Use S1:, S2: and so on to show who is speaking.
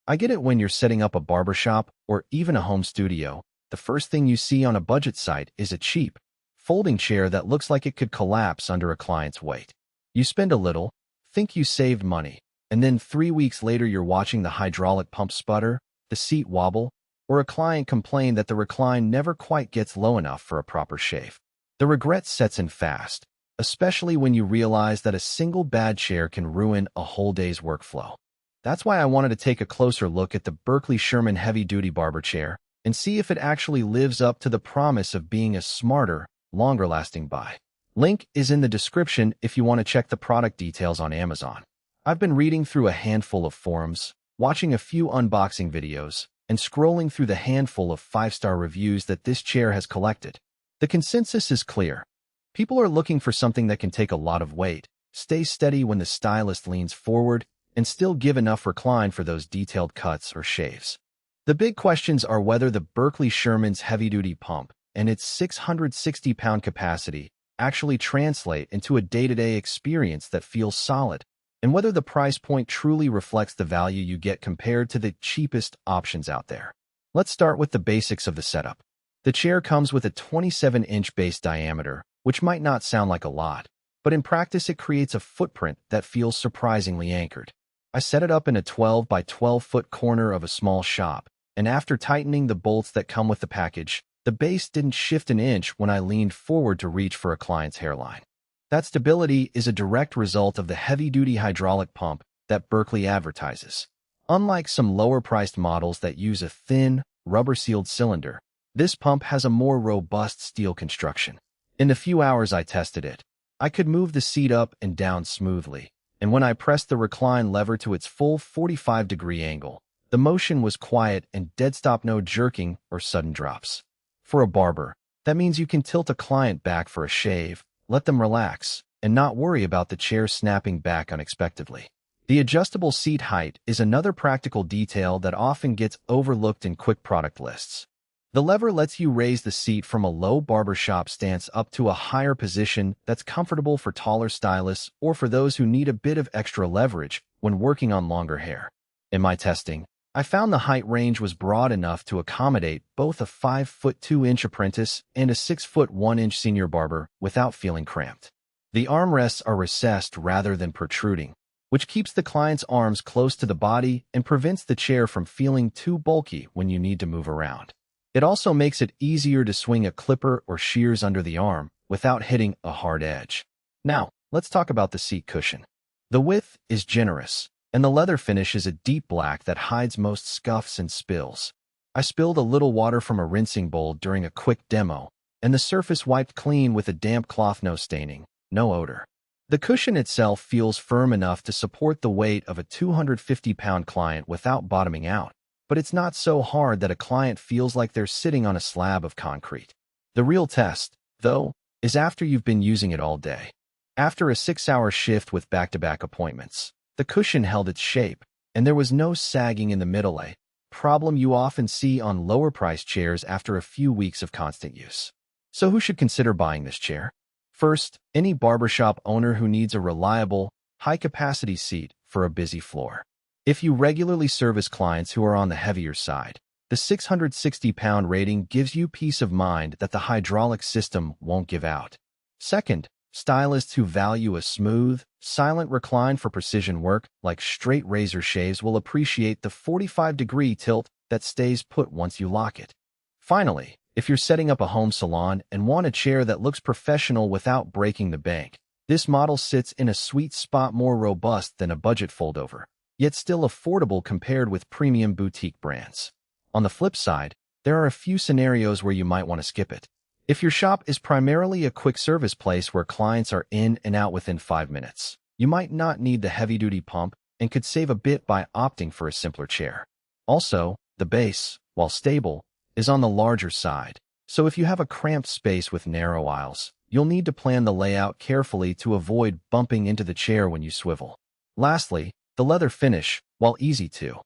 S1: I get it when you're setting up a barbershop or even a home studio. The first thing you see on a budget site is a cheap, folding chair that looks like it could collapse under a client's weight. You spend a little, think you saved money, and then 3 weeks later you're watching the hydraulic pump sputter, the seat wobble, or a client complain that the recline never quite gets low enough for a proper shave. The regret sets in fast, especially when you realize that a single bad chair can ruin a whole day's workflow. That's why I wanted to take a closer look at the Berkeley Sherman heavy-duty barber chair and see if it actually lives up to the promise of being a smarter, longer-lasting buy. Link is in the description if you want to check the product details on Amazon. I've been reading through a handful of forums, watching a few unboxing videos, and scrolling through the handful of 5-star reviews that this chair has collected. The consensus is clear. People are looking for something that can take a lot of weight, stay steady when the stylist leans forward, and still give enough recline for those detailed cuts or shaves. The big questions are whether the Berkeley Sherman's heavy-duty pump and its 660-pound capacity actually translate into a day-to-day experience that feels solid, and whether the price point truly reflects the value you get compared to the cheapest options out there. Let's start with the basics of the setup. The chair comes with a 27-inch base diameter, which might not sound like a lot, but in practice it creates a footprint that feels surprisingly anchored. I set it up in a 12 by 12 foot corner of a small shop, and after tightening the bolts that come with the package, the base didn't shift an inch when I leaned forward to reach for a client's hairline. That stability is a direct result of the heavy-duty hydraulic pump that Berkeley advertises. Unlike some lower-priced models that use a thin, rubber-sealed cylinder, this pump has a more robust steel construction. In the few hours I tested it, I could move the seat up and down smoothly, and when I pressed the recline lever to its full 45-degree angle, the motion was quiet and dead stop, no jerking or sudden drops. For a barber, that means you can tilt a client back for a shave, let them relax, and not worry about the chair snapping back unexpectedly. The adjustable seat height is another practical detail that often gets overlooked in quick product lists. The lever lets you raise the seat from a low barbershop stance up to a higher position that's comfortable for taller stylists or for those who need a bit of extra leverage when working on longer hair. In my testing, I found the height range was broad enough to accommodate both a 5'2" apprentice and a 6'1" senior barber without feeling cramped. The armrests are recessed rather than protruding, which keeps the client's arms close to the body and prevents the chair from feeling too bulky when you need to move around. It also makes it easier to swing a clipper or shears under the arm without hitting a hard edge. Now, let's talk about the seat cushion. The width is generous, and the leather finish is a deep black that hides most scuffs and spills. I spilled a little water from a rinsing bowl during a quick demo, and the surface wiped clean with a damp cloth, no staining, no odor. The cushion itself feels firm enough to support the weight of a 250-pound client without bottoming out, but it's not so hard that a client feels like they're sitting on a slab of concrete. The real test, though, is after you've been using it all day. After a 6-hour shift with back-to-back appointments, the cushion held its shape, and there was no sagging in the middle, a problem you often see on lower-priced chairs after a few weeks of constant use. So who should consider buying this chair? First, any barbershop owner who needs a reliable, high-capacity seat for a busy floor. If you regularly service clients who are on the heavier side, the 660-pound rating gives you peace of mind that the hydraulic system won't give out. Second, stylists who value a smooth, silent recline for precision work, like straight razor shaves, will appreciate the 45-degree tilt that stays put once you lock it. Finally, if you're setting up a home salon and want a chair that looks professional without breaking the bank, this model sits in a sweet spot, more robust than a budget foldover, yet still affordable compared with premium boutique brands. On the flip side, there are a few scenarios where you might want to skip it. If your shop is primarily a quick service place where clients are in and out within 5 minutes, you might not need the heavy-duty pump and could save a bit by opting for a simpler chair. Also, the base, while stable, is on the larger side, so if you have a cramped space with narrow aisles, you'll need to plan the layout carefully to avoid bumping into the chair when you swivel. Lastly, the leather finish, while easy to